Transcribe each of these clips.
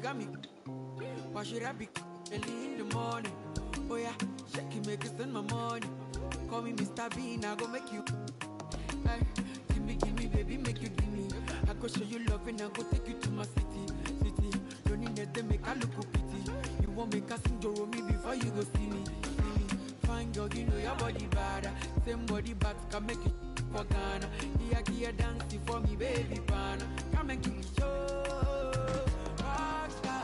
got me. Why should I be early in the morning? Oh yeah, shake it, make it spend my money. Call me Mr. Bean, I go make you. Hey, give me, baby, make you give me. I go show you love and I go take you to my city. Don't need them make I look pity. You won't make us sing me before you go see me. Fine girl, you know your body bad. Same body but can make it for Ghana. Here dancing for me, baby pan. Come and give me show. Rockstar.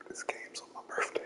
This game's on my birthday.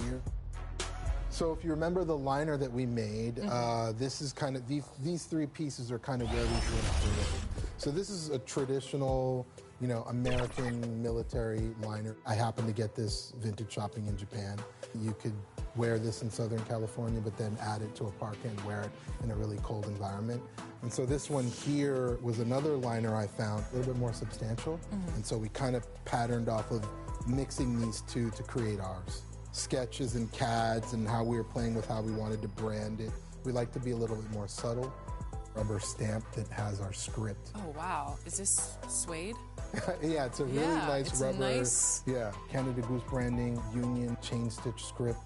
Here. So if you remember the liner that we made, this is kind of, these three pieces are kind of where we drew it. So this is a traditional you know, American military liner. I happened to get this vintage shopping in Japan. You could wear this in Southern California, but then add it to a parka and wear it in a really cold environment. And so this one here was another liner I found, a little bit more substantial. And so we kind of patterned off of mixing these two to create ours. Sketches and CADs and how we were playing with how we wanted to brand it. We like to be a little bit more subtle. Rubber stamp that has our script. Oh, wow. Is this suede? Yeah, it's a really nice it's rubber. Nice. Yeah, Canada Goose branding, Union chain stitch script.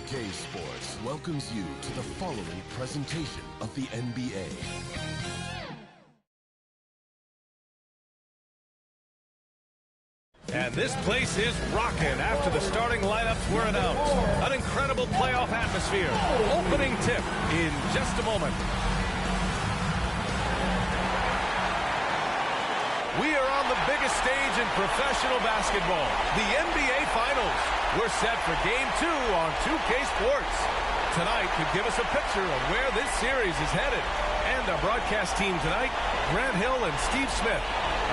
K Sports welcomes you to the following presentation of the NBA. And this place is rocking after the starting lineups were announced. An incredible playoff atmosphere. Opening tip in just a moment. We are on the biggest stage in professional basketball, the NBA Finals. We're set for Game 2 on 2K Sports. Tonight could give us a picture of where this series is headed. And our broadcast team tonight, Grant Hill and Steve Smith.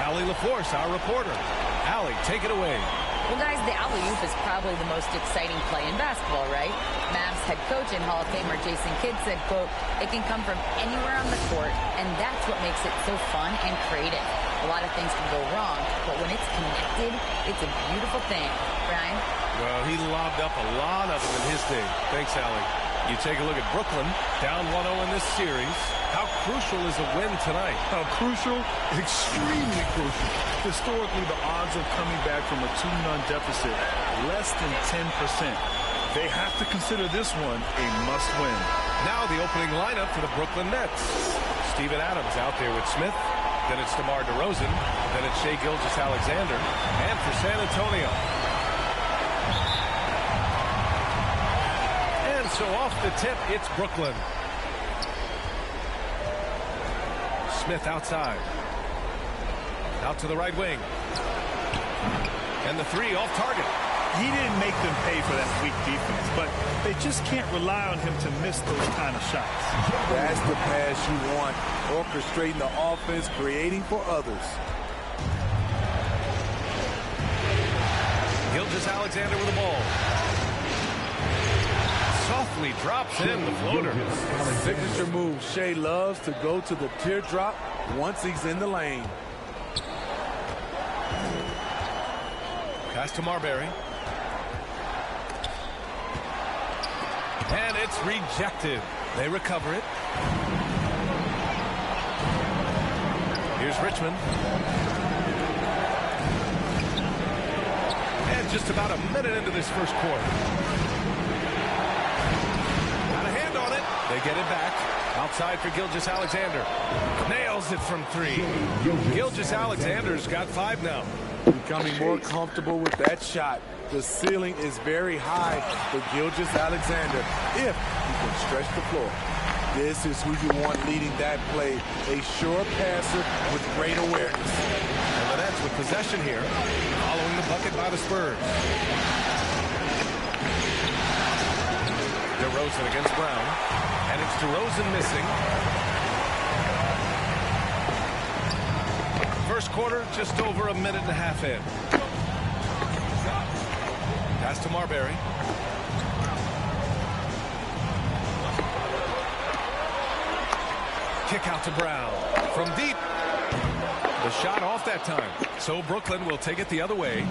Allie LaForce, our reporter. Allie, take it away. Well, guys, the alley-oop is probably the most exciting play in basketball, right? Mavs head coach and Hall of Famer Jason Kidd said, quote, "It can come from anywhere on the court, and that's what makes it so fun and creative. A lot of things can go wrong, but when it's connected, it's a beautiful thing." Brian? Well, he lobbed up a lot of them in his day. Thanks, Allie. You take a look at Brooklyn, down 1-0 in this series. How crucial is a win tonight? How crucial? Extremely crucial. Historically, the odds of coming back from a 2-0 deficit, less than 10%. They have to consider this one a must-win. Now the opening lineup for the Brooklyn Nets. Steven Adams out there with Smith. Then it's DeMar DeRozan. Then it's Shai Gilgeous-Alexander. And for San Antonio. And so off the tip, it's Brooklyn. Smith outside. Out to the right wing. And the three off target. He didn't make them pay for that weak defense, but they just can't rely on him to miss those kind of shots. That's the pass you want. Orchestrating the offense, creating for others. Gilgeous-Alexander with the ball. Softly drops in the floater. Signature move. Shai loves to go to the teardrop once he's in the lane. Pass to Marbury. And it's rejected. They recover it. Here's Richmond. And just about a minute into this first quarter. Got a hand on it. They get it back. Outside for Gilgeous-Alexander. Nails it from three. Gilgeous-Alexander's got 5 now. Becoming more comfortable with that shot. The ceiling is very high for Gilgeous-Alexander if he can stretch the floor. This is who you want leading that play. A sure passer with great awareness. And the Nets with possession here, following the bucket by the Spurs. DeRozan against Brown. And it's DeRozan missing. First quarter, just over a minute and a half in. Pass to Marbury. Kick out to Brown. From deep. The shot off that time. So Brooklyn will take it the other way.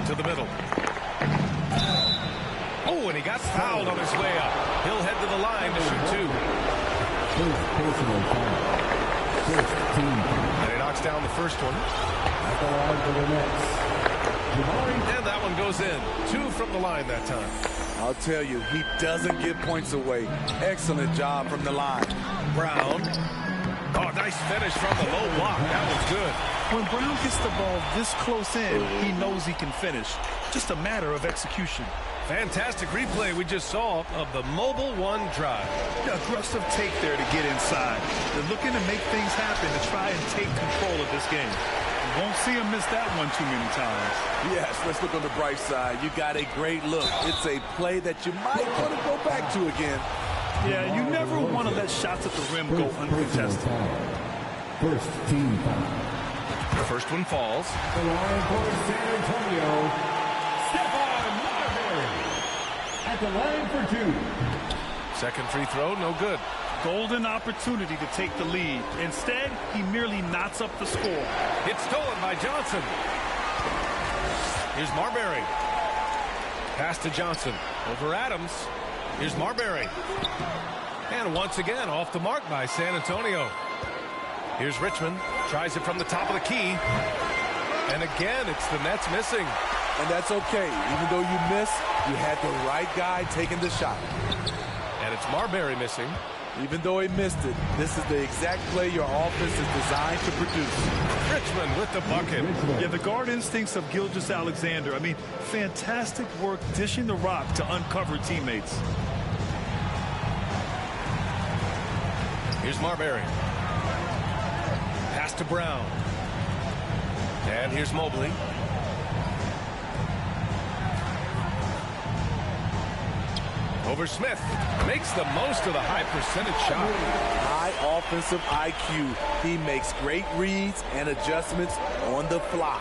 To the middle. Oh, and he got fouled on his way up. He'll head to the line to shoot 2. And he knocks down the first one. And that one goes in. 2 from the line that time. I'll tell you, he doesn't give points away. Excellent job from the line. Brown. Oh, nice finish from the low block. That was good. When Brown gets the ball this close in, he knows he can finish. Just a matter of execution. Fantastic replay we just saw of the Mobile One drive. Aggressive take there to get inside. They're looking to make things happen to try and take control of this game. You won't see him miss that one too many times. Yes, let's look on the bright side. You got a great look. It's a play that you might want to go back to again. Yeah, you never want to let shots at the rim go uncontested. First team foul. The first one falls. The line for San Antonio, Stephon Marbury. At the line for 2. Second free throw, no good. Golden opportunity to take the lead. Instead, he merely knots up the score. It's stolen by Johnson. Here's Marbury. Pass to Johnson. Over Adams. Here's Marbury. And once again, off the mark by San Antonio. Here's Richmond. Tries it from the top of the key. And again, it's the Nets missing. And that's okay. Even though you miss, you had the right guy taking the shot. And it's Marbury missing. Even though he missed it, this is the exact play your offense is designed to produce. Richmond with the bucket. Yeah, the guard instincts of Gilgeous-Alexander. I mean, fantastic work dishing the rock to uncover teammates. Here's Marbury. Pass to Brown. And here's Mobley. Over Smith. Makes the most of the high percentage shot. High offensive IQ. He makes great reads and adjustments on the fly.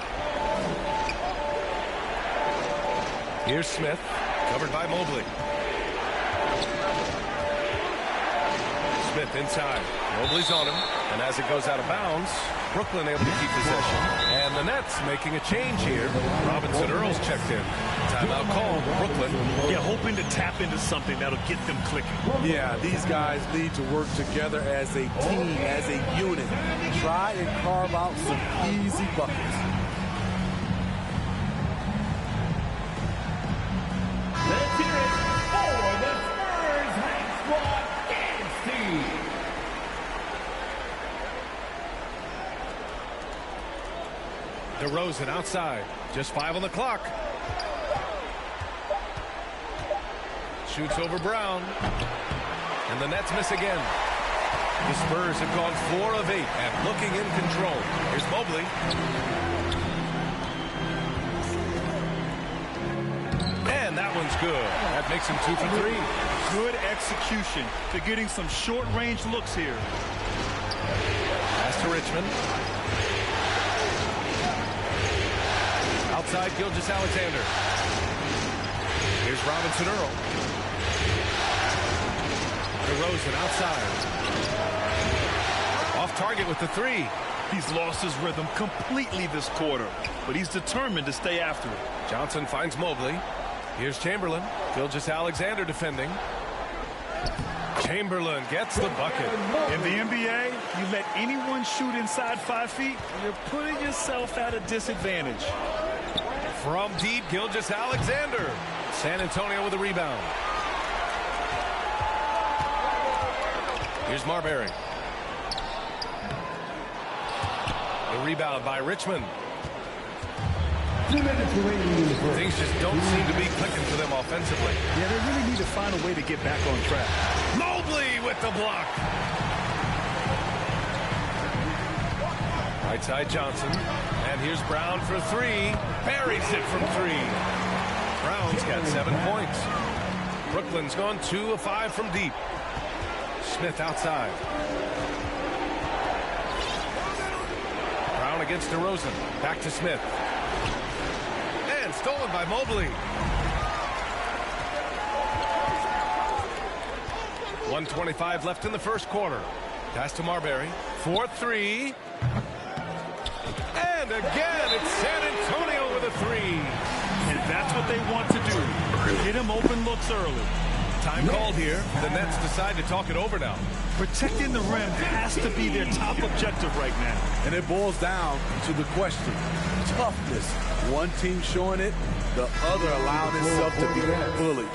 Here's Smith. Covered by Mobley. Smith inside. Mobley's on him. And as it goes out of bounds, Brooklyn able to keep possession. And the Nets making a change here. Robinson Earls checked in. Timeout called. Brooklyn. Yeah, hoping to tap into something that'll get them clicking. Yeah, these guys need to work together as a team, as a unit. Try and carve out some easy buckets. Let's hear it for the Spurs High Squad dance team. DeRozan outside. Just 5 on the clock. Shoots over Brown. And the Nets miss again. The Spurs have gone 4 of 8 and looking in control. Here's Mobley. And that one's good. That makes him 2 for 3. Good execution. They're getting some short-range looks here. Pass to Richmond. Outside Gilgeous-Alexander. Here's Robinson Earl. DeRozan outside. Off target with the 3. He's lost his rhythm completely this quarter, but he's determined to stay after it. Johnson finds Mobley. Here's Chamberlain. Gilgeous-Alexander defending. Chamberlain gets the bucket. In the NBA, you let anyone shoot inside 5 feet, you're putting yourself at a disadvantage. From deep, Gilgeous-Alexander. San Antonio with a rebound. Here's Marbury. The rebound by Richmond. 2 minutes remaining in the first. Things just don't seem to be clicking for them offensively. Yeah, they really need to find a way to get back on track. Mobley with the block. Right side Johnson. And here's Brown for 3. Buries it from 3. Brown's got 7 points. Brooklyn's gone 2 of 5 from deep. Smith outside. Brown against DeRozan. Back to Smith. And stolen by Mobley. 1:25 left in the first quarter. Pass to Marbury. 4-3. And again, it's San Antonio with a 3. And that's what they want to do. Get him open looks early. Time called here. The Nets decide to talk it over now. Protecting the rim has to be their top objective right now. And it boils down to the question. Toughness. One team showing it, the other allowing itself to be bullied.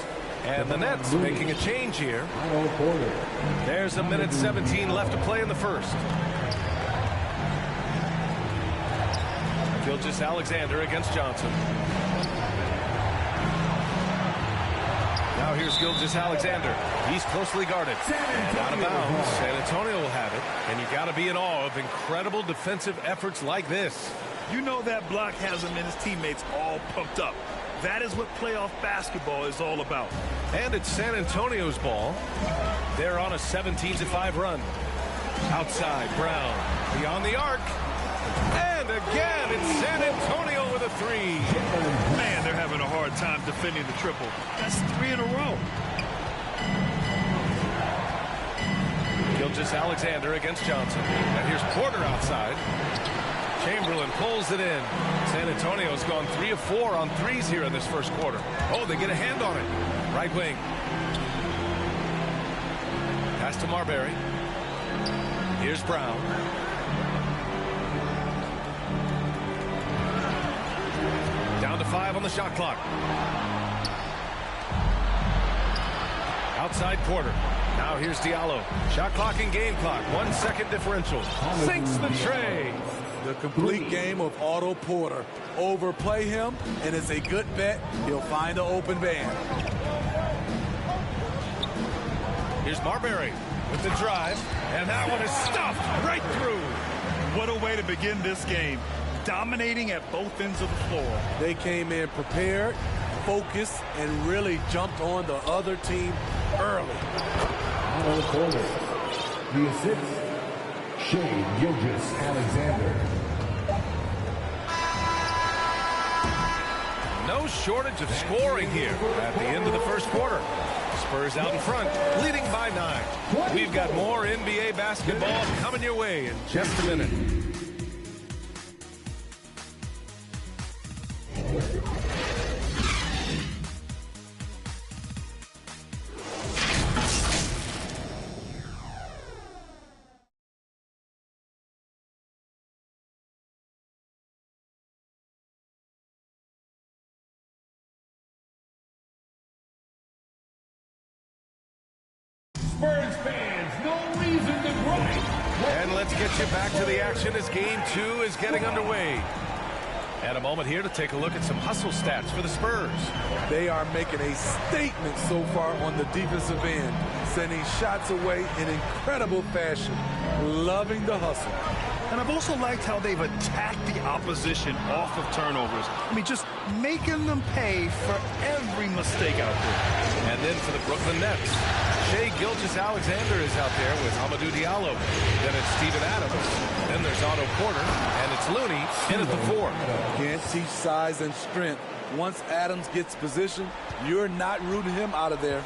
And the Nets making a change here. There's 1:17 left to play in the first. Gilgeous-Alexander against Johnson. Now here's Gilgeous-Alexander. He's closely guarded. And out of bounds. San Antonio will have it. And you got to be in awe of incredible defensive efforts like this. You know that block has him and his teammates all pumped up. That is what playoff basketball is all about. And it's San Antonio's ball. They're on a 17-5 run. Outside, Brown. Beyond the arc. And again, it's San Antonio with a three. Man, they're having a hard time defending the triple. That's 3 in a row. Gilgeous-Alexander against Johnson. And here's Porter outside. Chamberlain pulls it in. San Antonio's gone 3 of 4 on threes here in this first quarter. Oh, they get a hand on it. Right wing. Pass to Marbury. Here's Brown. Down to 5 on the shot clock. Outside Porter. Now here's Diallo. Shot clock and game clock. 1 second differential. Sinks the tray. The complete game of Otto Porter. Overplay him, and it's a good bet he'll find an open band. Here's Marbury with the drive, and that one is stuffed right through. What a way to begin this game. Dominating at both ends of the floor. They came in prepared, focused, and really jumped on the other team early. On the corner, the assist, Shai Gilgeous-Alexander. No shortage of scoring here at the end of the first quarter. Spurs out in front, leading by 9. We've got more NBA basketball coming your way in just a minute. Spurs fans, no reason to grind. And let's get you back to the action as Game 2 is getting underway. And a moment here to take a look at some hustle stats for the Spurs. They are making a statement so far on the defensive end, sending shots away in incredible fashion. Loving the hustle. And I've also liked how they've attacked the opposition off of turnovers. I mean, just making them pay for every mistake out there. And then for the Brooklyn Nets, Shai Gilgeous-Alexander is out there with Hamidou Diallo. Then it's Steven Adams. Then there's Otto Porter. And it's Looney in at the 4. Can't teach size and strength. Once Adams gets position, you're not rooting him out of there.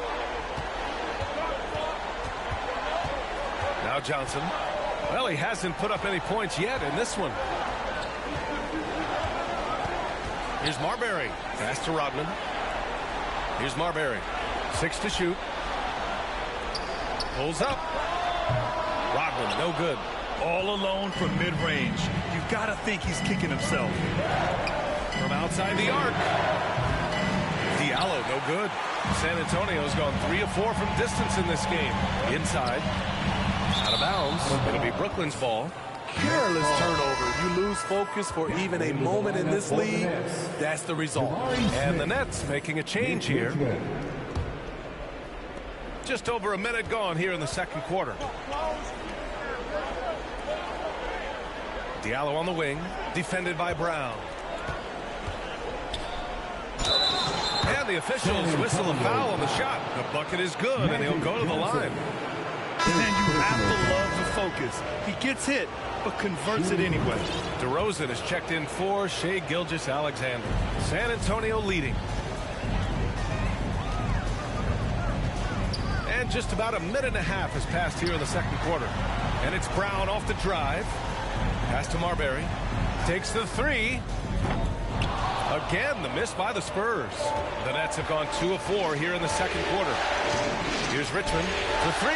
Now Johnson. Well, he hasn't put up any points yet in this one. Here's Marbury. Pass to Rodman. Here's Marbury. 6 to shoot. Pulls up. Rodman, no good. All alone from mid-range. You got to think he's kicking himself. From outside the arc. Diallo, no good. San Antonio's gone 3 of 4 from distance in this game. Inside. Out of bounds. It'll be Brooklyn's ball. Careless turnover. You lose focus for even a moment in this league. That's the result. And the Nets making a change here. Just over a minute gone here in the second quarter. Diallo on the wing, defended by Brown. And the officials whistle a foul on the shot. The bucket is good, and he'll go to the line. And you have to love the focus. He gets hit, but converts it anyway. DeRozan is checked in for Shai Gilgeous-Alexander. San Antonio leading. And just about a minute and a half has passed here in the second quarter. And it's Brown off the drive. Pass to Marbury. Takes the 3. Again, the miss by the Spurs. The Nets have gone 2 of 4 here in the second quarter. Here's Richmond for 3.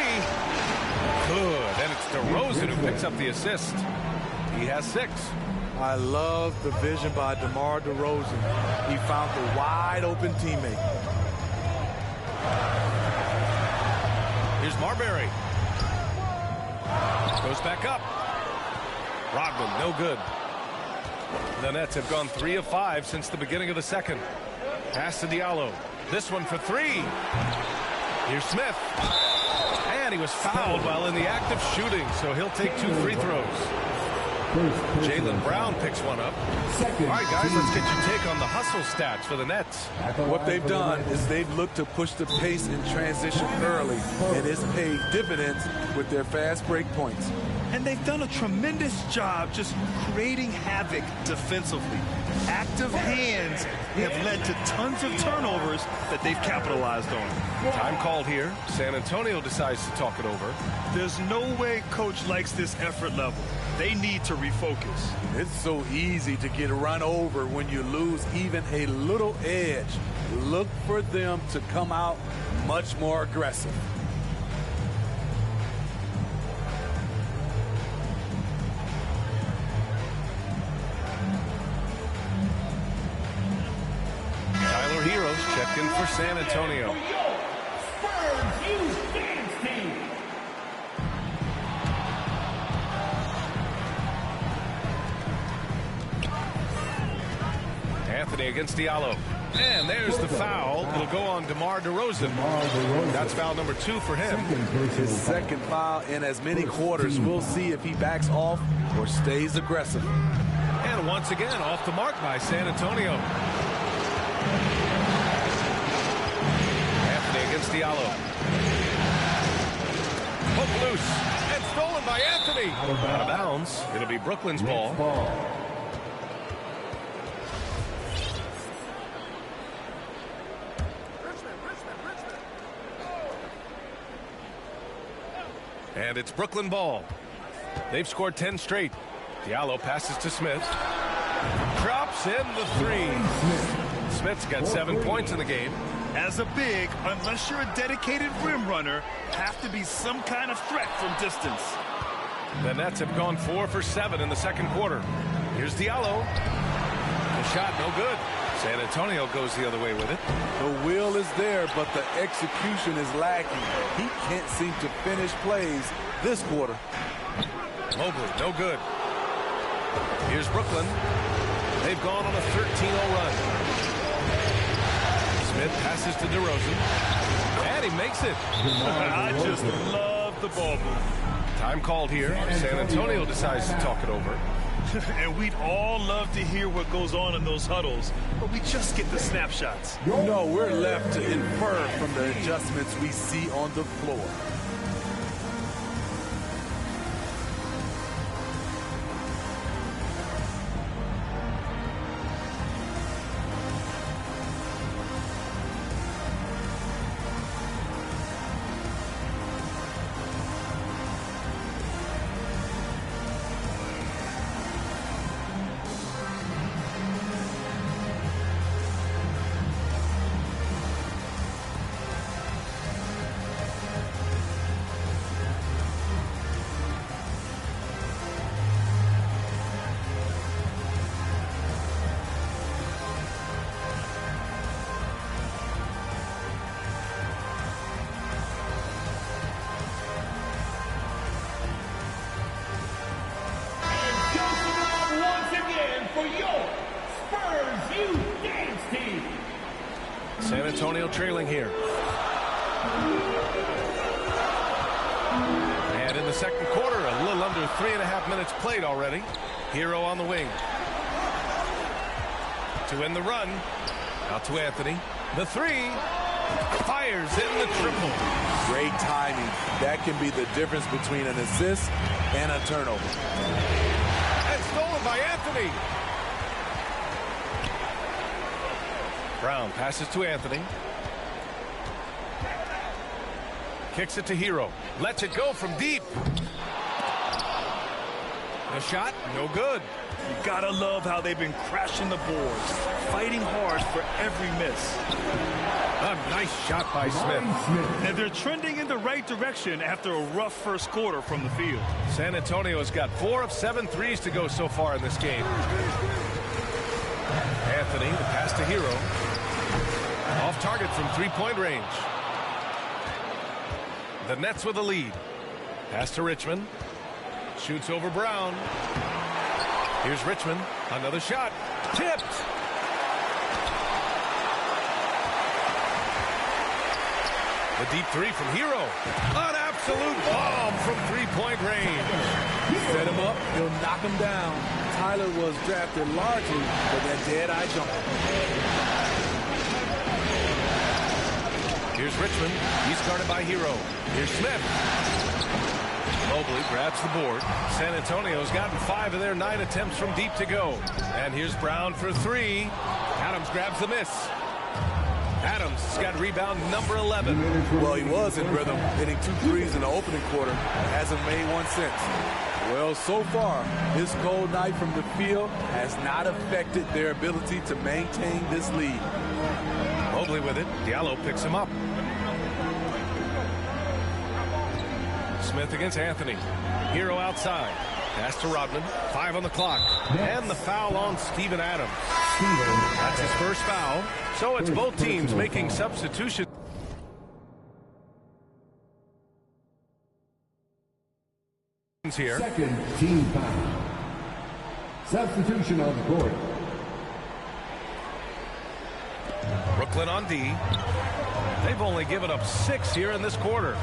Good. And it's DeRozan who picks up the assist. He has 6. I love the vision by DeMar DeRozan. He found the wide open teammate. Here's Marbury. Goes back up. Rodman, no good. The Nets have gone 3 of 5 since the beginning of the second. Pass to Diallo. This one for 3. Here's Smith. And he was fouled while in the act of shooting, so he'll take 2 free throws. Jaylen Brown picks one up. All right, guys, let's get your take on the hustle stats for the Nets. What they've done is they've looked to push the pace in transition early, and it's paid dividends with their fast break points. And they've done a tremendous job just creating havoc defensively. Active hands have led to tons of turnovers that they've capitalized on. Time called here. San Antonio decides to talk it over. There's no way coach likes this effort level. They need to refocus. It's so easy to get run over when you lose even a little edge. Look for them to come out much more aggressive. Tyler Heroes checked in for San Antonio. Anthony against Diallo. And there's the foul. It'll go on DeMar DeRozan. That's foul number 2 for him. His second foul in as many quarters. We'll see if he backs off or stays aggressive. And once again, off the mark by San Antonio. Anthony against Diallo. Hook loose. And stolen by Anthony. Out of bounds. It'll be Brooklyn's ball. And it's Brooklyn ball. They've scored 10 straight. Diallo passes to Smith. Drops in the 3. Smith's got 7 points in the game. As a big, unless you're a dedicated rim runner, have to be some kind of threat from distance. The Nets have gone 4 for 7 in the second quarter. Here's Diallo. The shot no good. San Antonio goes the other way with it. The will is there, but the execution is lacking. He can't seem to finish plays this quarter. Mobley, no good. Here's Brooklyn. They've gone on a 13-0 run. Smith passes to DeRozan. And he makes it. I just love the ball move. Time called here. San Antonio decides to talk it over. And we'd all love to hear what goes on in those huddles, but we just get the snapshots. No, we're left to infer from the adjustments we see on the floor. San Antonio trailing here. And in the second quarter, a little under 3.5 minutes played already. Hero on the wing. To end the run. Out to Anthony. The 3. Fires in the triple. Great timing. That can be the difference between an assist and a turnover. And stolen by Anthony. Brown passes to Anthony. Kicks it to Hero. Lets it go from deep. The shot, no good. You gotta love how they've been crashing the boards, fighting hard for every miss. A nice shot by Smith. And they're trending in the right direction after a rough first quarter from the field. San Antonio has got 4 of 7 threes to go so far in this game. Anthony, the pass to Hero. Off target from 3-point range. The Nets with a lead. Pass to Richmond. Shoots over Brown. Here's Richmond. Another shot. Tipped. The deep three from Hero. An absolute bomb from three-point range. Set him up, he'll knock him down. Tyler was drafted largely for that dead-eye jumper. Here's Richmond. He's guarded by Hero. Here's Smith. Mobley grabs the board. San Antonio's gotten 5 of their 9 attempts from deep to go. And here's Brown for 3. Adams grabs the miss. Adams has got rebound number 11. Well, he was in rhythm, hitting 2 threes in the opening quarter. Hasn't made one since. Well, so far, this cold night from the field has not affected their ability to maintain this lead. Mobley with it. Diallo picks him up. Smith against Anthony. Hero outside. Pass to Rodman. 5 on the clock. And the foul on Steven Adams. That's his first foul. So it's both teams making substitutions here. Second team foul. Substitution on the court. Brooklyn on D. They've only given up 6 here in this quarter.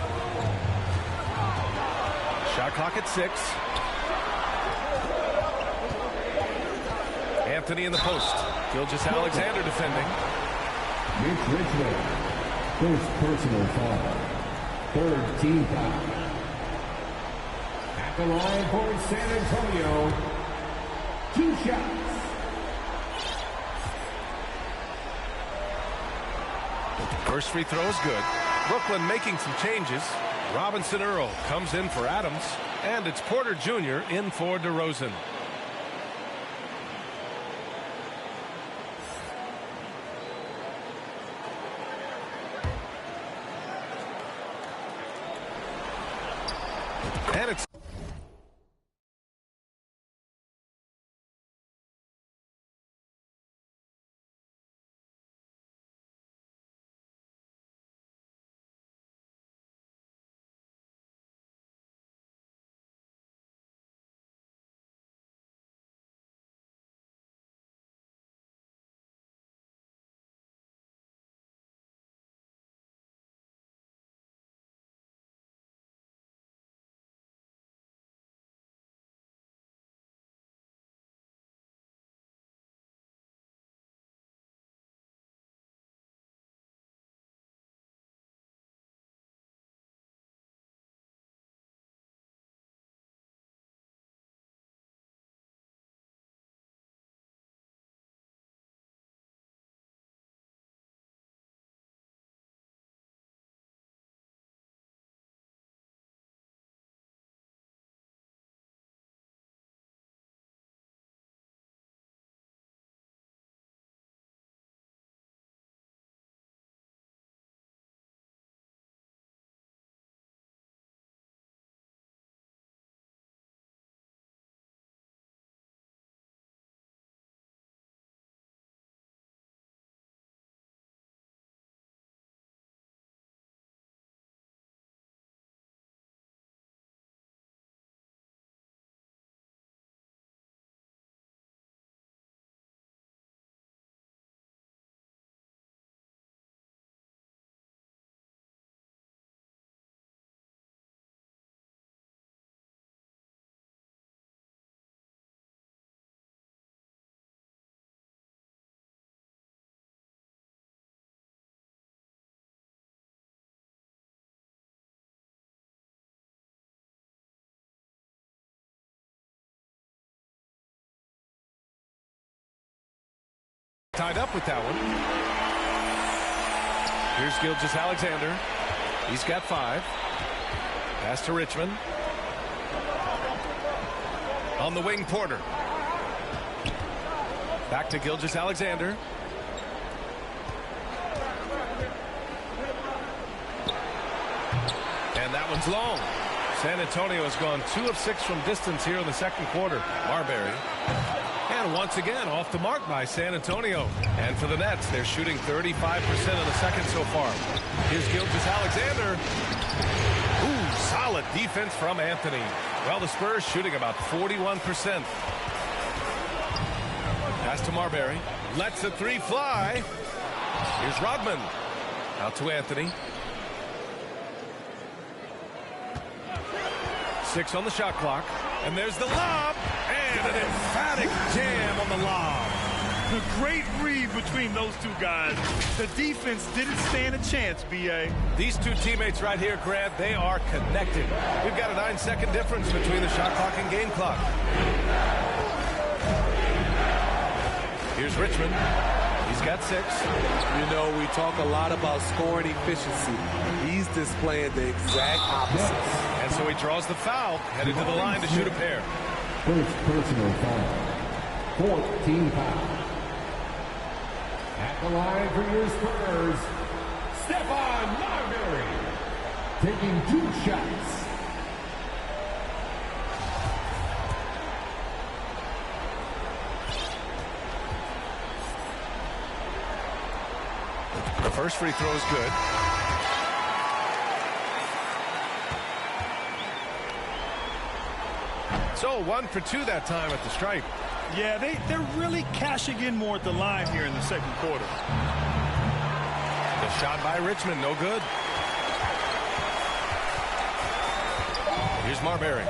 Shot clock at 6. Anthony in the post. Gilgeous-Alexander defending. Mitch Richmond. First personal foul. Third team foul. At the line for San Antonio. 2 shots. First free throw is good. Brooklyn making some changes. Robinson Earl comes in for Adams. And it's Porter Jr. in for DeRozan. And it's tied up with that one. Here's Gilgeous-Alexander. He's got 5. Pass to Richmond. On the wing, Porter. Back to Gilgeous-Alexander. And that one's long. San Antonio has gone 2 of 6 from distance here in the second quarter. Marbury. And once again, off the mark by San Antonio. And for the Nets, they're shooting 35% in the second so far. Here's Gilgeous-Alexander. Ooh, solid defense from Anthony. Well, the Spurs shooting about 41%. Pass to Marbury. Lets the three fly. Here's Rodman. Out to Anthony. 6 on the shot clock. And there's the lob. And an emphatic jam on the lob. A great read between those two guys. The defense didn't stand a chance, B.A. These two teammates right here, Grant, they are connected. We've got a 9-second difference between the shot clock and game clock. Here's Richmond. He's got 6. You know, we talk a lot about scoring efficiency. He's displaying the exact opposite. And so he draws the foul, headed to the line to shoot a pair. First personal foul. 14 foul. At the line for your Spurs, Stephon Marbury, taking 2 shots. The first free throw is good. So 1 for 2 that time at the stripe. Yeah, they're really cashing in more at the line here in the second quarter. The shot by Richmond, no good. Here's Marbury.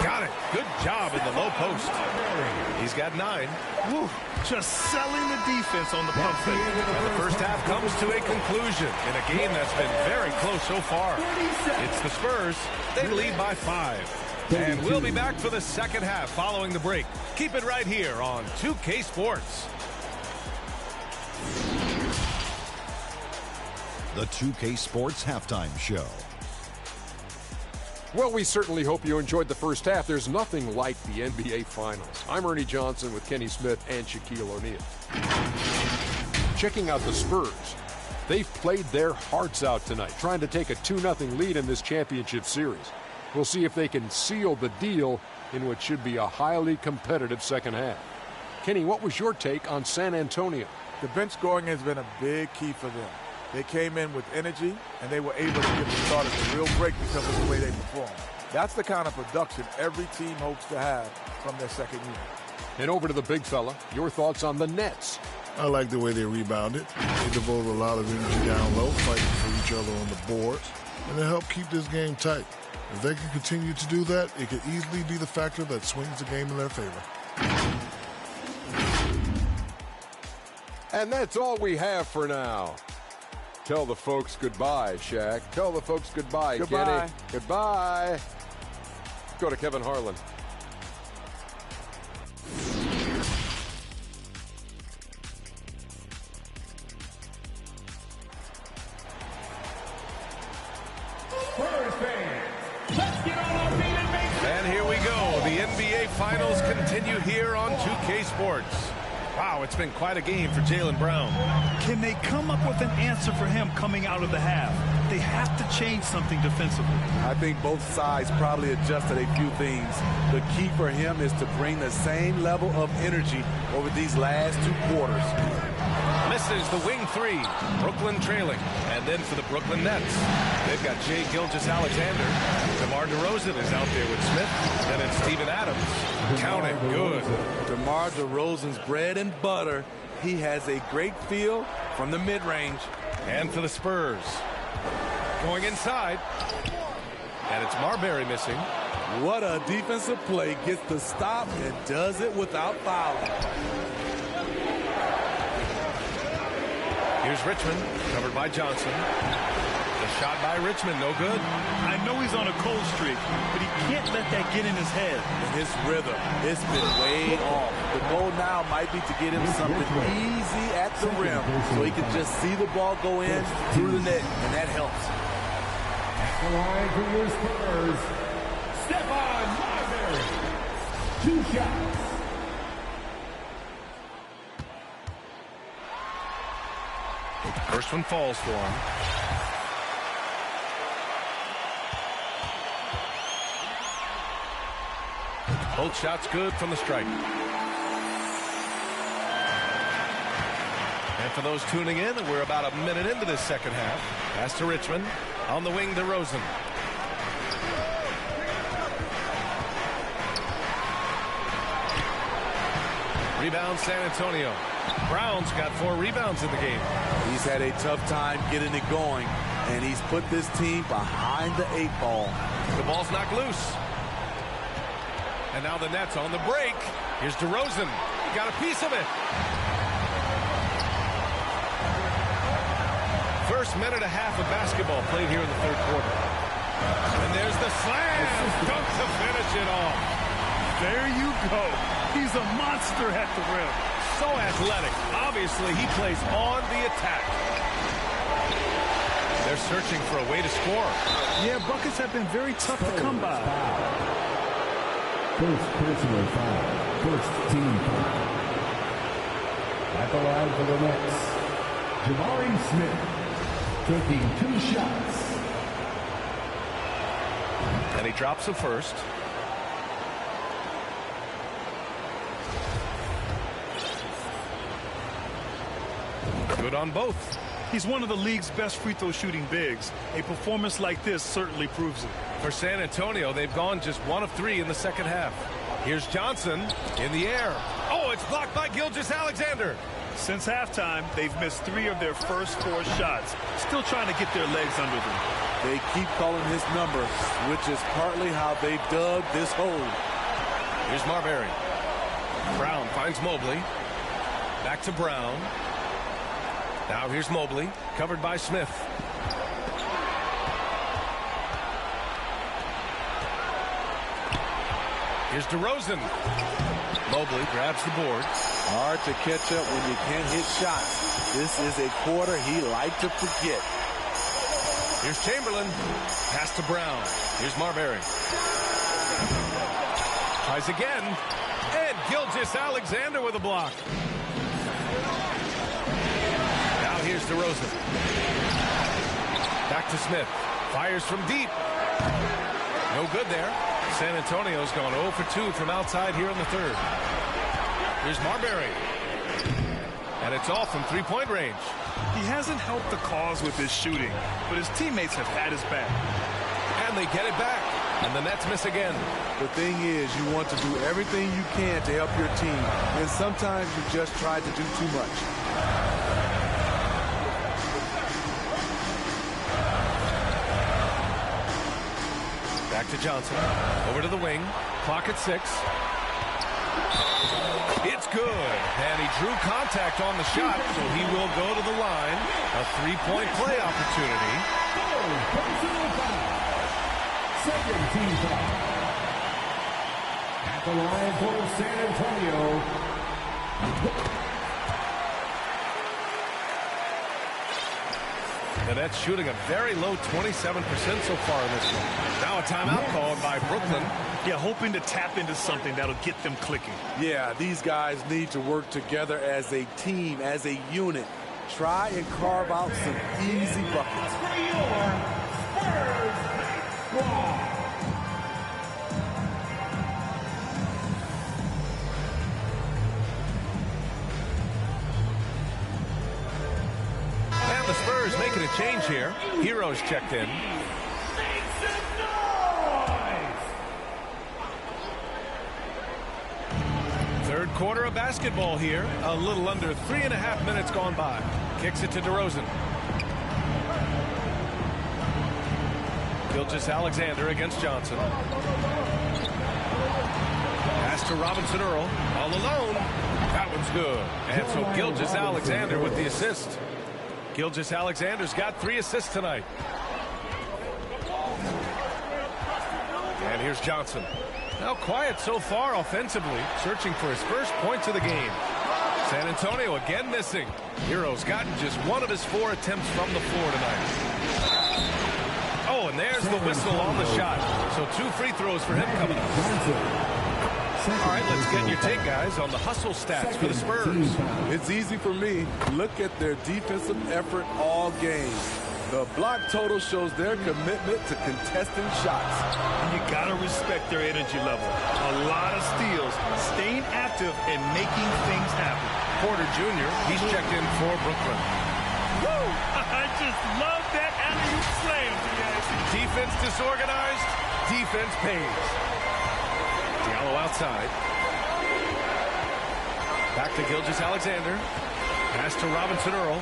Got it. Good job in the low post. He's got 9. Woo, just selling the defense on the pump fake. The first half comes to a conclusion in a game that's been very close so far. It's the Spurs. They lead by 5. And we'll be back for the second half following the break. Keep it right here on 2K Sports. The 2K Sports Halftime Show. Well, we certainly hope you enjoyed the first half. There's nothing like the NBA Finals. I'm Ernie Johnson with Kenny Smith and Shaquille O'Neal. Checking out the Spurs. They've played their hearts out tonight, trying to take a 2-0 lead in this championship series. We'll see if they can seal the deal in what should be a highly competitive second half. Kenny, what was your take on San Antonio? The bench scoring has been a big key for them. They came in with energy, and they were able to give the starters a real break because of the way they performed. That's the kind of production every team hopes to have from their second unit. And over to the big fella, your thoughts on the Nets? I like the way they rebounded. They devoted a lot of energy down low, fighting for each other on the boards, and it helped keep this game tight. If they can continue to do that, it could easily be the factor that swings the game in their favor. And that's all we have for now. Tell the folks goodbye, Shaq. Tell the folks goodbye, Kenny. Goodbye. Go to Kevin Harlan. And here we go. The NBA Finals continue here on 2K Sports. Wow, it's been quite a game for Jaylen Brown. Can they come up with an answer for him coming out of the half? They have to change something defensively. I think both sides probably adjusted a few things. The key for him is to bring the same level of energy over these last 2 quarters. Misses the wing 3. Brooklyn trailing. And then for the Brooklyn Nets, they've got Shai Gilgeous-Alexander. DeMar DeRozan is out there with Smith. And it's Steven Adams. Count it good. DeMar DeRozan's bread and butter. He has a great feel from the mid-range. And for the Spurs, going inside. And it's Marbury missing. What a defensive play. Gets the stop and does it without fouling. Here's Richmond, covered by Johnson. The shot by Richmond, no good. I know he's on a cold streak, but he can't let that get in his head. And his rhythm, it's been way off. The goal now might be to get him something easy at the rim so he can just see the ball go in through the net, and that helps. At the line for your Spurs, Stephon Marbury. 2 shots. First one falls for him. Both shots good from the stripe. And for those tuning in, we're about a minute into this second half. Pass to Richmond. On the wing, DeRozan. Rebound, San Antonio. Brown's got 4 rebounds in the game. He's had a tough time getting it going, and he's put this team behind the 8 ball. The ball's knocked loose. And now the Nets on the break. Here's DeRozan. Got a piece of it. First minute and a half of basketball played here in the third quarter. And there's the slam. Dunk to finish it off. There you go. He's a monster at the rim. So athletic. Obviously, he plays on the attack. They're searching for a way to score. Yeah, buckets have been very tough to come by. First personal foul. First team foul. At the line for the Nets, Jabari Smith taking 2 shots. And he drops the first. Good on both. He's one of the league's best free throw shooting bigs. A performance like this certainly proves it. For San Antonio, they've gone just 1 of 3 in the second half. Here's Johnson in the air. Oh, it's blocked by Gilgeous-Alexander. Since halftime, they've missed 3 of their first 4 shots. Still trying to get their legs under them. They keep calling his number, which is partly how they dug this hole. Here's Marbury. Brown finds Mobley. Back to Brown. Now here's Mobley, covered by Smith. Here's DeRozan. Mobley grabs the board. Hard to catch up when you can't hit shots. This is a quarter he liked to forget. Here's Chamberlain. Pass to Brown. Here's Marbury. Tries again. And Gilgeous-Alexander with a block. Now here's DeRozan. Back to Smith. Fires from deep. No good there. San Antonio's gone 0 for 2 from outside here in the third. Here's Marbury. And it's all from three-point range. He hasn't helped the cause with his shooting, but his teammates have had his back. And they get it back. And the Nets miss again. The thing is, you want to do everything you can to help your team. And sometimes you just try to do too much. Back to Johnson. Over to the wing. Clock at 6. It's good. And he drew contact on the shot, so he will go to the line. A three-point play opportunity. Second team foul. At the line for San Antonio. The Nets shooting a very low 27% so far in this one. Now a timeout called by Brooklyn. Yeah, hoping to tap into something that'll get them clicking. Yeah, these guys need to work together as a team, as a unit. Try and carve out some easy buckets. And the Spurs making a change here. Heroes checked in. Third quarter of basketball here. A little under 3.5 minutes gone by. Kicks it to DeRozan. Gilgeous-Alexander against Johnson. Pass to Robinson Earl. All alone. That one's good. And so Gilgeous-Alexander with the assist. Gilgeous-Alexander's got 3 assists tonight. And here's Johnson. Now quiet so far offensively, searching for his first points of the game. San Antonio again missing. Hero's gotten just 1 of his 4 attempts from the floor tonight. Oh, and there's the whistle on the shot. So 2 free throws for him coming up. All right, let's get your take, guys, on the hustle stats for the Spurs. It's easy for me. Look at their defensive effort all game. The block total shows their commitment to contesting shots. And you got to respect their energy level. A lot of steals, staying active, and making things happen. Porter Jr., he's checked in for Brooklyn. Woo! I just love that alley-oop slam. Defense disorganized, defense pays. Diallo outside. Back to Gilgeous-Alexander. Pass to Robinson Earl.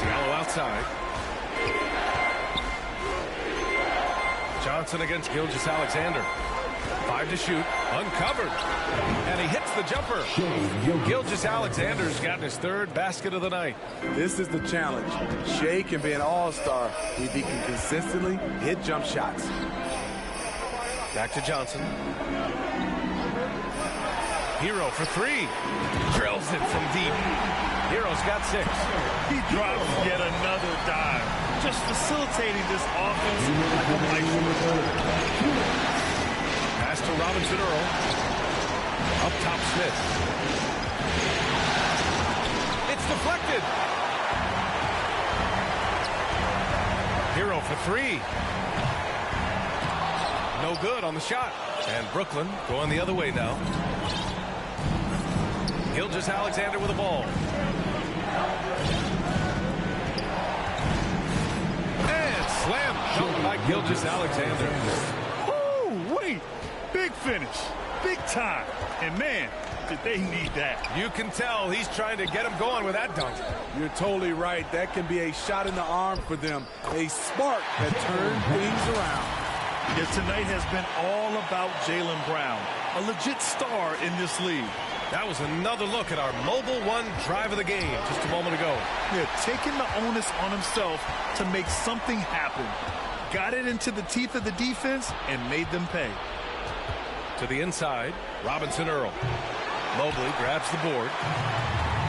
Diallo outside. Johnson against Gilgeous-Alexander. 5 to shoot. Uncovered. And he hits the jumper. Gilgeous-Alexander's gotten his 3rd basket of the night. This is the challenge. Shai can be an all-star if he can consistently hit jump shots. Back to Johnson. Hero for 3. Drills it from deep. Hero's got 6. He drops yet another dive. Just facilitating this offense like a maestro. Pass to Robinson Earl. Up top Smith. It's deflected. Hero for 3. No good on the shot. And Brooklyn going the other way now. Gilgeous-Alexander with the ball. And slam dunk by Gilgeous-Alexander. Oh, wait. Big finish. Big time. And, man, did they need that. You can tell he's trying to get him going with that dunk. You're totally right. That can be a shot in the arm for them. A spark that turns things around. Yeah, tonight has been all about Jaylen Brown, a legit star in this league. That was another look at our Mobile One drive of the game just a moment ago. Yeah, taking the onus on himself to make something happen. Got it into the teeth of the defense and made them pay. To the inside, Robinson Earl. Mobley grabs the board.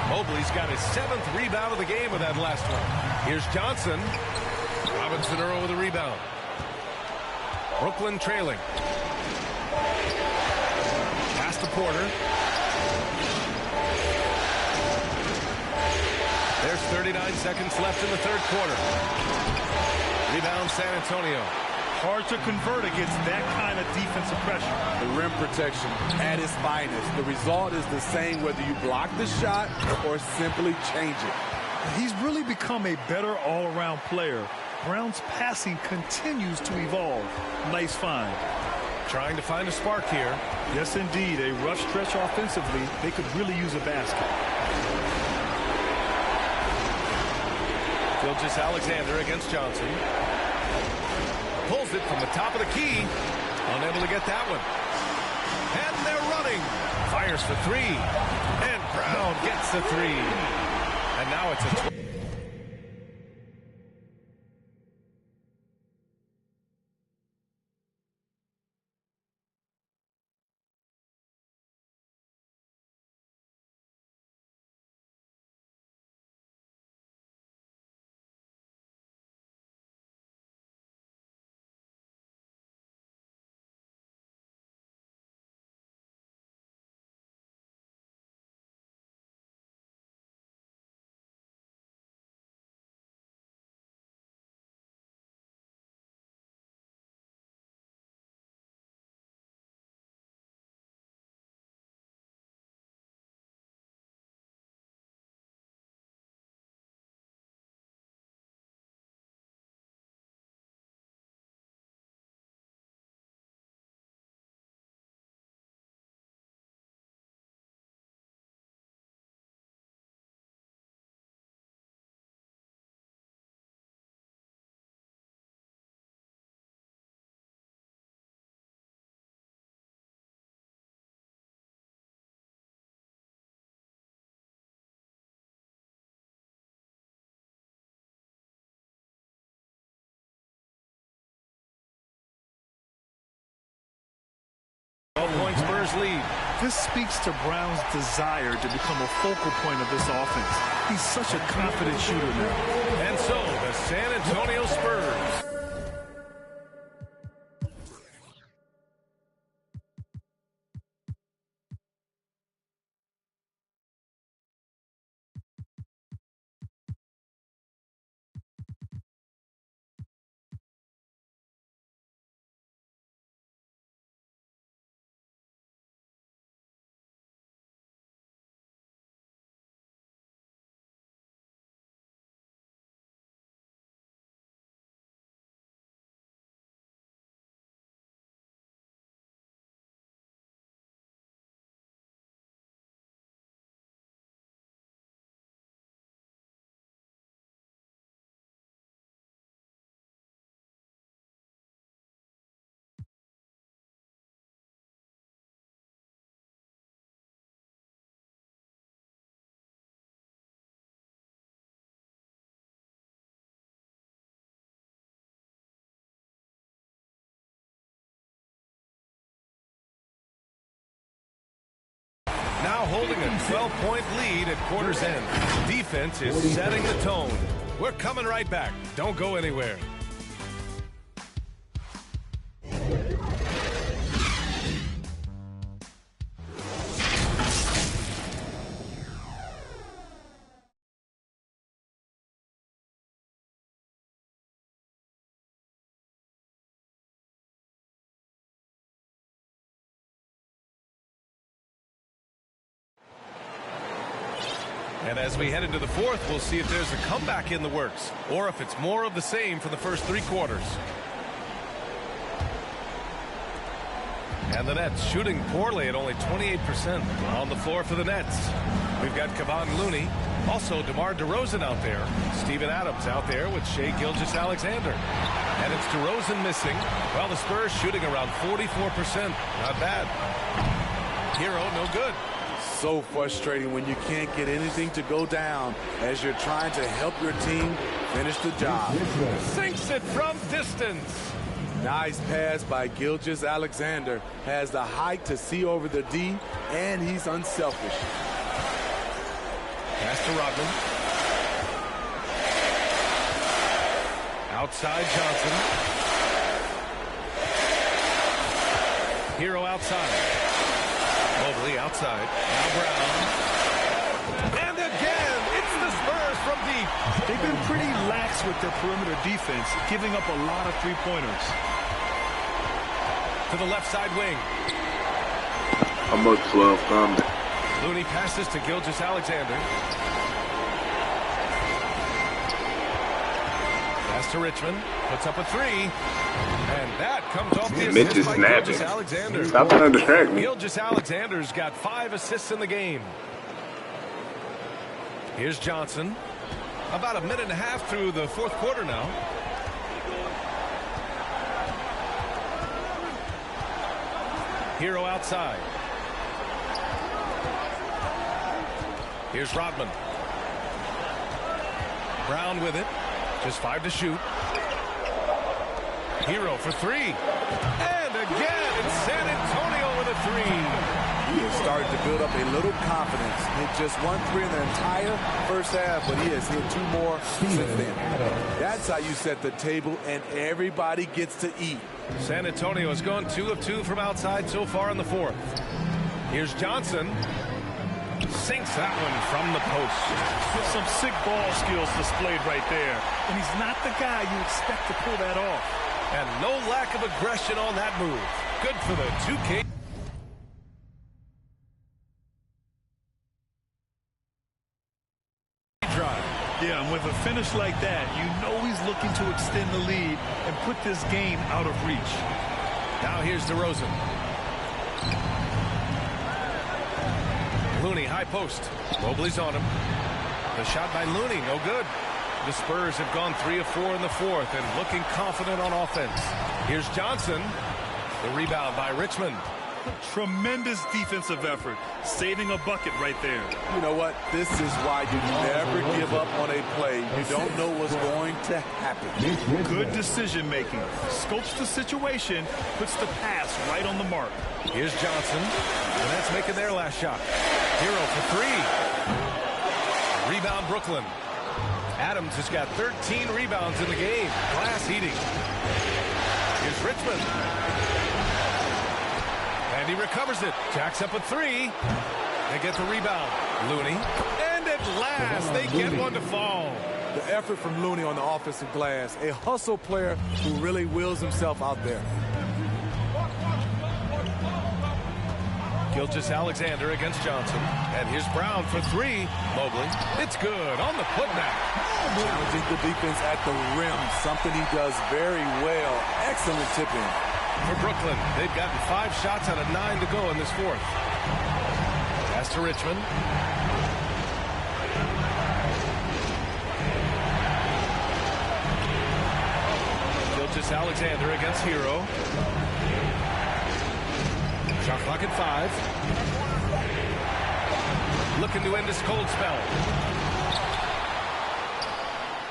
Mobley's got his 7th rebound of the game with that last one. Here's Johnson. Robinson Earl with a rebound. Brooklyn trailing. Pass to Porter. There's 39 seconds left in the 3rd quarter. Rebound San Antonio. Hard to convert against that kind of defensive pressure. The rim protection at its finest. The result is the same whether you block the shot or simply change it. He's really become a better all-around player. Brown's passing continues to evolve. Nice find. Trying to find a spark here. Yes, indeed. A rough stretch offensively. They could really use a basket. Gilgeous-Alexander against Johnson. Pulls it from the top of the key. Unable to get that one. And they're running. Fires for 3. And Brown gets the 3. And now it's a point Spurs lead. This speaks to Brown's desire to become a focal point of this offense. He's such a confident shooter now. And so the San Antonio Spurs now holding a 12-point lead at quarter's end. Defense is setting the tone. We're coming right back. Don't go anywhere. And as we head into the fourth, we'll see if there's a comeback in the works or if it's more of the same for the first 3 quarters. And the Nets shooting poorly at only 28% on the floor for the Nets. We've got Kevon Looney, also DeMar DeRozan out there. Steven Adams out there with Shai Gilgeous-Alexander. And it's DeRozan missing. Well, the Spurs shooting around 44%. Not bad. Hero, no good. So frustrating when you can't get anything to go down as you're trying to help your team finish the job. Sinks it from distance. Nice pass by Gilgeous-Alexander. Has the height to see over the D, and he's unselfish. Pass to Rodman. Outside Johnson. Hero outside. Mobley outside. Now Brown. And again, it's the Spurs from deep. They've been pretty lax with their perimeter defense, giving up a lot of three-pointers. To the left side wing. I'm about 12. Calm down. Looney passes to Gilgeous-Alexander. Pass to Richmond. Puts up a 3. And that comes off the assist by Gilgeous-Alexander. Stop trying to distract me. Gilgeous-Alexander's got 5 assists in the game. Here's Johnson. About a minute and a half through the fourth quarter now. Hero outside. Here's Rodman. Brown with it. Just 5 to shoot. Hero for 3. And again, it's San Antonio with a 3. He has started to build up a little confidence. Hit just 1 3 in the entire first half, but he has hit 2 more since then. That's how you set the table, and everybody gets to eat. San Antonio has gone 2 of 2 from outside so far in the fourth. Here's Johnson. Sinks that one from the post. Some sick ball skills displayed right there. And he's not the guy you expect to pull that off. And no lack of aggression on that move. Good for the 2K. Drive. Yeah, and with a finish like that, you know he's looking to extend the lead and put this game out of reach. Now here's DeRozan. Looney, high post. Mobley's on him. The shot by Looney, no good. The Spurs have gone 3 of 4 in the fourth and looking confident on offense. Here's Johnson. The rebound by Richmond. Tremendous defensive effort, saving a bucket right there. You know what? This is why you never give up on a play. You don't know what's going to happen. Good decision making. Scopes the situation, puts the pass right on the mark. Here's Johnson. And that's making their last shot. Hero for 3. Rebound Brooklyn. Adams has got 13 rebounds in the game. Glass eating. Here's Richmond. And he recovers it. Jacks up a 3. They get the rebound. Looney. And at last, they get one to fall. The effort from Looney on the offensive glass. A hustle player who really wills himself out there. Gilgeous-Alexander against Johnson. And here's Brown for 3. Mobley. It's good on the putback. Challenging the defense at the rim. Something he does very well. Excellent tip-in. For Brooklyn, they've gotten 5 shots out of 9 to go in this fourth. Pass to Richmond. Gilgeous-Alexander against Hero. Shot clock at 5. Looking to end this cold spell.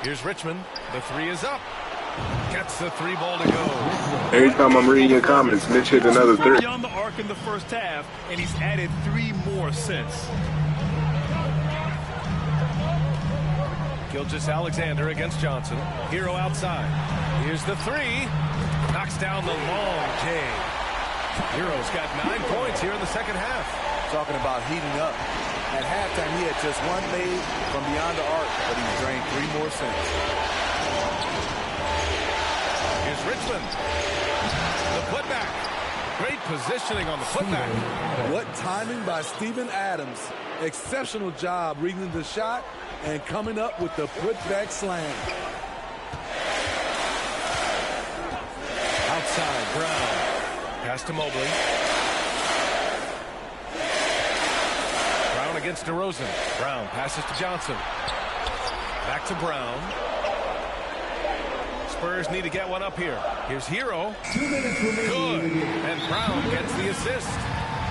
Here's Richmond. The 3 is up. Gets the 3 ball to go. Every time I'm reading your comments, Mitch hit another 3. Beyond the arc in the first half, and he's added 3 more since. Gilgeous-Alexander against Johnson. Hero outside. Here's the 3. Knocks down the long J. Hero's got 9 points here in the second half. Talking about heating up. At halftime, he had just 1 made from beyond the arc, but he's drained 3 more since. Here's Richmond. The putback. Great positioning on the putback. What timing by Steven Adams. Exceptional job reading the shot and coming up with the putback slam. Outside, Brown. Pass to Mobley. Brown against DeRozan. Brown passes to Johnson. Back to Brown. Spurs need to get one up here. Here's Hero. 2 minutes remaining. Good. And Brown gets the assist.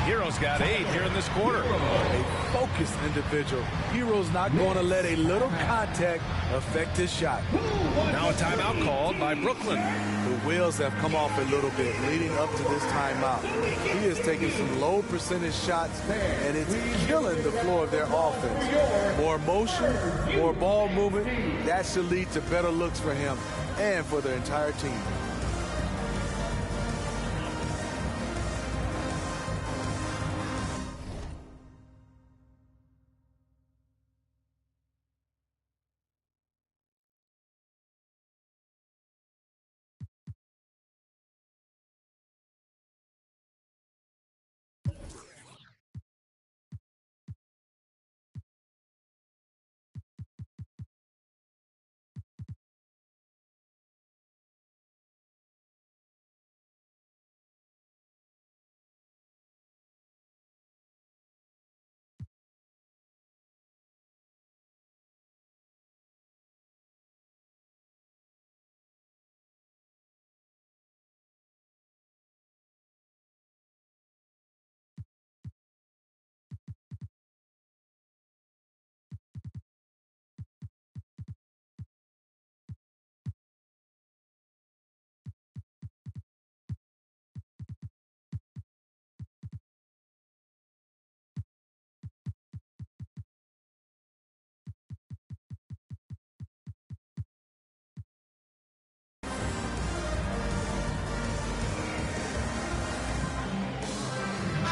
Hero's got 8 here in this quarter. A focused individual. Hero's not going to let a little contact affect his shot. Now a timeout called by Brooklyn. The wheels have come off a little bit leading up to this timeout. He is taking some low percentage shots, and it's killing the floor of their offense. More motion, more ball movement, that should lead to better looks for him and for the entire team.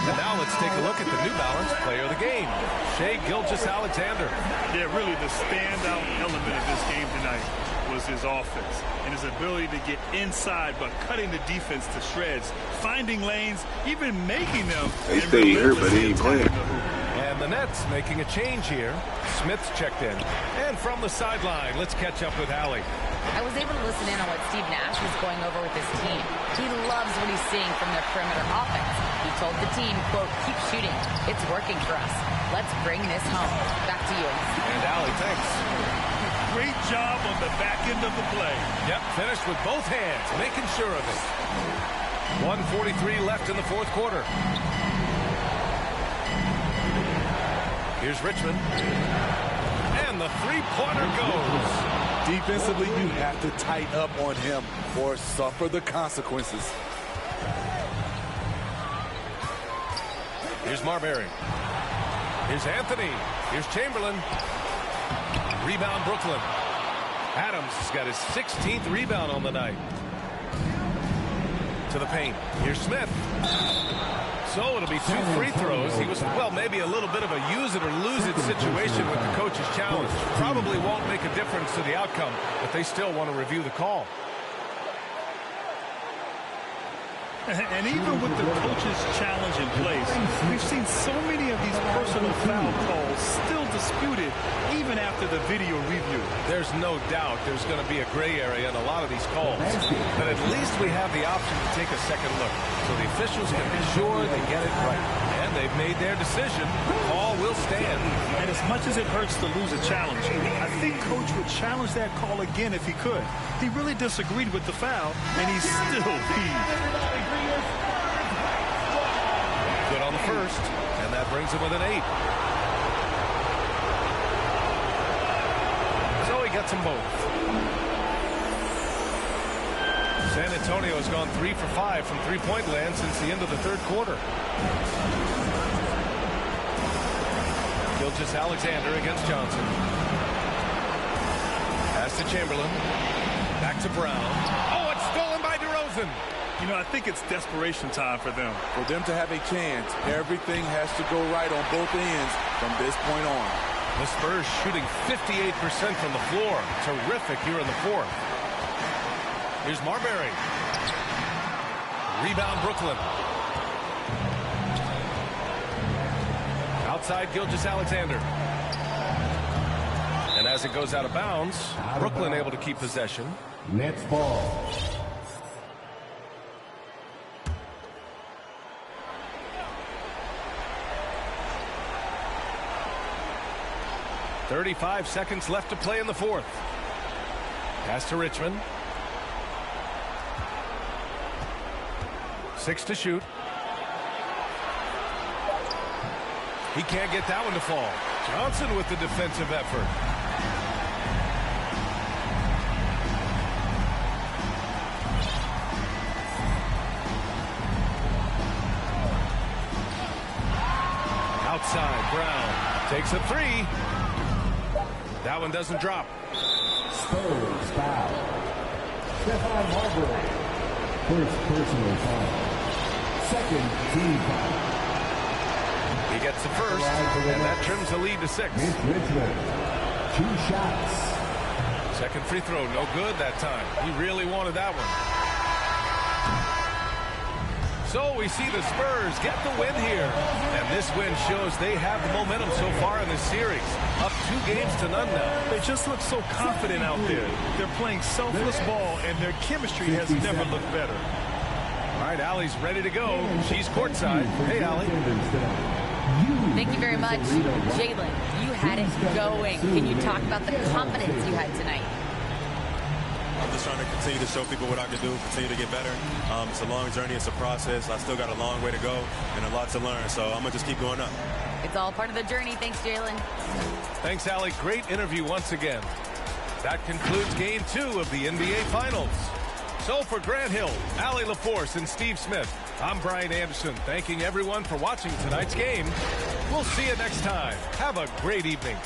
And now let's take a look at the New Balance player of the game, Shai Gilgeous-Alexander. Yeah, really the standout element of this game tonight was his offense and his ability to get inside but cutting the defense to shreds, finding lanes, even making them. They say he hurt, but he ain't playing. And the Nets making a change here. Smith's checked in. And from the sideline, let's catch up with Allie. I was able to listen in on what Steve Nash was going over with his team. He loves what he's seeing from their perimeter offense. He told the team, quote, keep shooting. It's working for us. Let's bring this home. Back to you. And Allie, thanks. Great job on the back end of the play. Yep, finished with both hands, making sure of it. 1:43 left in the fourth quarter. Here's Richmond. And the three-pointer goes. Defensively, you have to tighten up on him or suffer the consequences. Here's Marbury. Here's Anthony. Here's Chamberlain. Rebound, Brooklyn. Adams has got his 16th rebound on the night. To the paint. Here's Smith. So it'll be 2 free throws. He was, well, maybe a little bit of a use it or lose it situation with the coach's challenge. Probably won't make a difference to the outcome, but they still want to review the call. And even with the coach's challenge in place, we've seen so many of these personal foul calls still disputed even after the video review. There's no doubt there's going to be a gray area in a lot of these calls. But at least we have the option to take a second look so the officials can be sure they get it right. And they've made their decision. The call will stand. And as much as it hurts to lose a challenge, I think Coach would challenge that call again if he could. He really disagreed with the foul, and he's still peeved. Good on the first, and that brings him within 8. So he gets them both. San Antonio has gone 3 for 5 from three-point land since the end of the third quarter. Gilgeous-Alexander against Johnson. Pass to Chamberlain. Back to Brown. Oh, it's stolen by DeRozan. You know, I think it's desperation time for them. For them to have a chance, everything has to go right on both ends from this point on. The Spurs shooting 58% from the floor. Terrific here in the fourth. Here's Marbury. Rebound Brooklyn. Outside Gilgeous-Alexander. And as it goes out of bounds, Brooklyn able to keep possession. Nets ball. .35 seconds left to play in the fourth. Pass to Richmond. 6 to shoot. He can't get that one to fall. Johnson with the defensive effort. Outside, Brown takes a three. That one doesn't drop. Spurs foul. Stephon Marbury. First personal foul. Second team foul. He gets the first, and that trims the lead to 6. Richmond. 2 shots. Second free throw, no good that time. He really wanted that one. So we see the Spurs get the win here. And this win shows they have the momentum so far in this series. Up 2 games to none now. They just look so confident out there. They're playing selfless ball, and their chemistry has never looked better. All right, Allie's ready to go. She's courtside. Hey, Allie. Thank you very much. Jalen, you had it going. Can you talk about the confidence you had tonight? I'm just trying to continue to show people what I can do, continue to get better. It's a long journey. It's a process. I still got a long way to go and a lot to learn, so I'm going to just keep going up. It's all part of the journey. Thanks, Jalen. Thanks, Allie. Great interview once again. That concludes Game 2 of the NBA Finals. So for Grant Hill, Allie LaForce, and Steve Smith, I'm Brian Anderson, thanking everyone for watching tonight's game. We'll see you next time. Have a great evening.